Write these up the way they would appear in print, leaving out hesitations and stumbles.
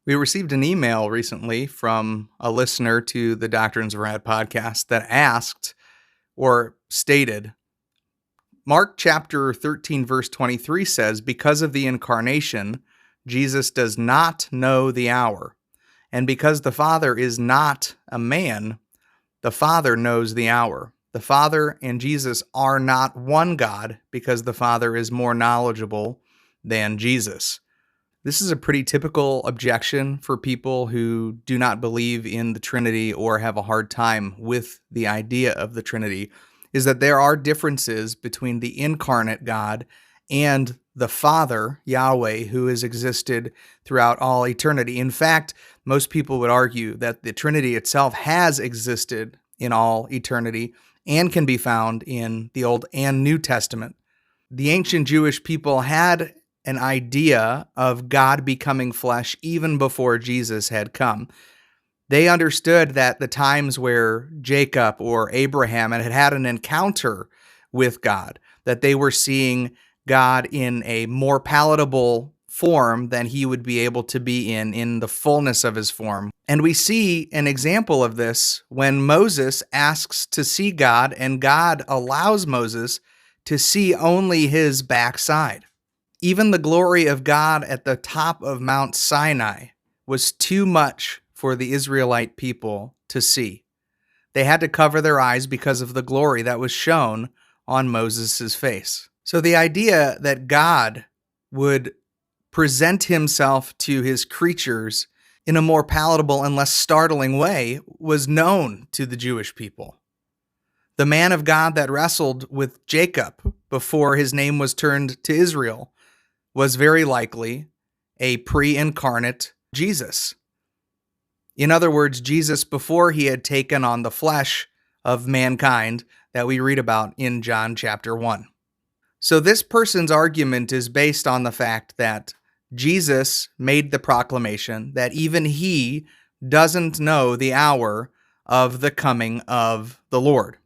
We received an email recently from a listener to the Doctrines of Rad podcast that asked or stated, Mark chapter 13, verse 23 says, because of the incarnation, Jesus does not know the hour. And because the Father is not a man, the Father knows the hour. The Father and Jesus are not one God because the Father is more knowledgeable than Jesus. This is a pretty typical objection for people who do not believe in the Trinity or have a hard time with the idea of the Trinity, is that there are differences between the incarnate God and the Father, Yahweh, who has existed throughout all eternity. In fact, most people would argue that the Trinity itself has existed in all eternity and can be found in the Old and New Testament. The ancient Jewish people had an idea of God becoming flesh even before Jesus had come. They understood that the times where Jacob or Abraham had an encounter with God, that they were seeing God in a more palatable form than he would be able to be in the fullness of his form. And we see an example of this when Moses asks to see God, and God allows Moses to see only his backside. Even the glory of God at the top of Mount Sinai was too much for the Israelite people to see. They had to cover their eyes because of the glory that was shown on Moses' face. So the idea that God would present himself to his creatures in a more palatable and less startling way was known to the Jewish people. The man of God that wrestled with Jacob before his name was turned to Israel was very likely a pre-incarnate Jesus. In other words, Jesus before he had taken on the flesh of mankind that we read about in John chapter 1. So this person's argument is based on the fact that Jesus made the proclamation that even he doesn't know the hour of the coming of the Lord.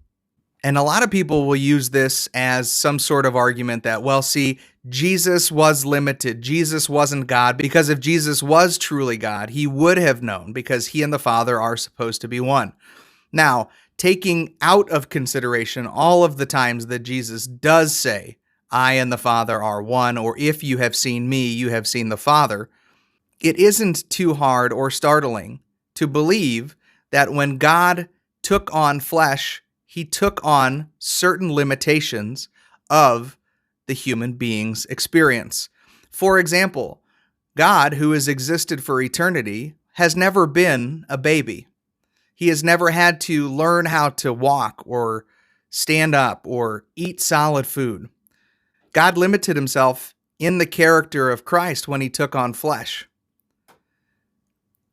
And a lot of people will use this as some sort of argument that, well, see, Jesus was limited. Jesus wasn't God, because if Jesus was truly God, he would have known, because he and the Father are supposed to be one. Now, taking out of consideration all of the times that Jesus does say, I and the Father are one, or if you have seen me, you have seen the Father, it isn't too hard or startling to believe that when God took on flesh, he took on certain limitations of the human being's experience. For example, God, who has existed for eternity, has never been a baby. He has never had to learn how to walk or stand up or eat solid food. God limited himself in the character of Christ when he took on flesh.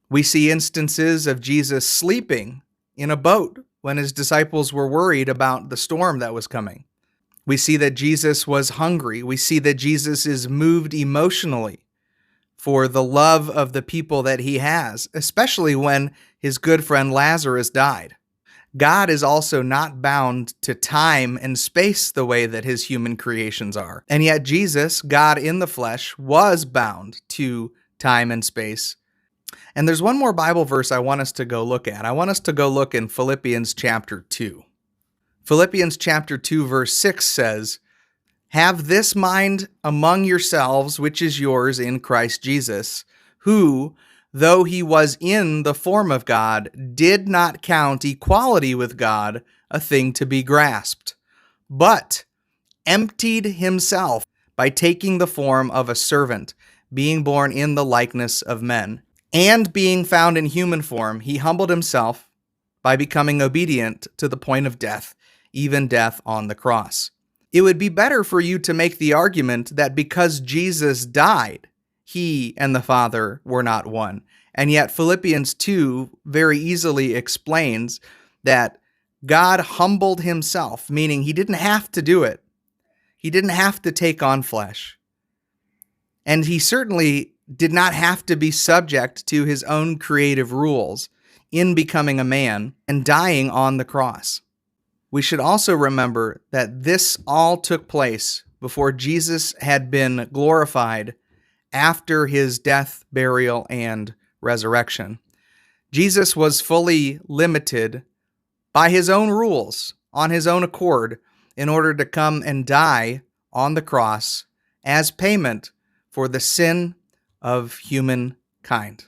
We see instances of Jesus sleeping in a boat when his disciples were worried about the storm that was coming. We see that Jesus was hungry. We see that Jesus is moved emotionally for the love of the people that he has, especially when his good friend Lazarus died. God is also not bound to time and space the way that his human creations are. And yet Jesus, God in the flesh, was bound to time and space. And there's one more Bible verse I want us to go look at. I want us to go look in Philippians chapter 2. Philippians chapter 2 verse 6 says, have this mind among yourselves, which is yours in Christ Jesus, who, though he was in the form of God, did not count equality with God a thing to be grasped, but emptied himself by taking the form of a servant, being born in the likeness of men. And being found in human form, he humbled himself by becoming obedient to the point of death, even death on the cross. It would be better for you to make the argument that because Jesus died, he and the Father were not one. And yet Philippians 2 very easily explains that God humbled himself, meaning he didn't have to do it. He didn't have to take on flesh. And he certainly did not have to be subject to his own creative rules in becoming a man and dying on the cross. We should also remember that this all took place before Jesus had been glorified after his death, burial, and resurrection. Jesus was fully limited by his own rules, on his own accord, in order to come and die on the cross as payment for the sin of humankind.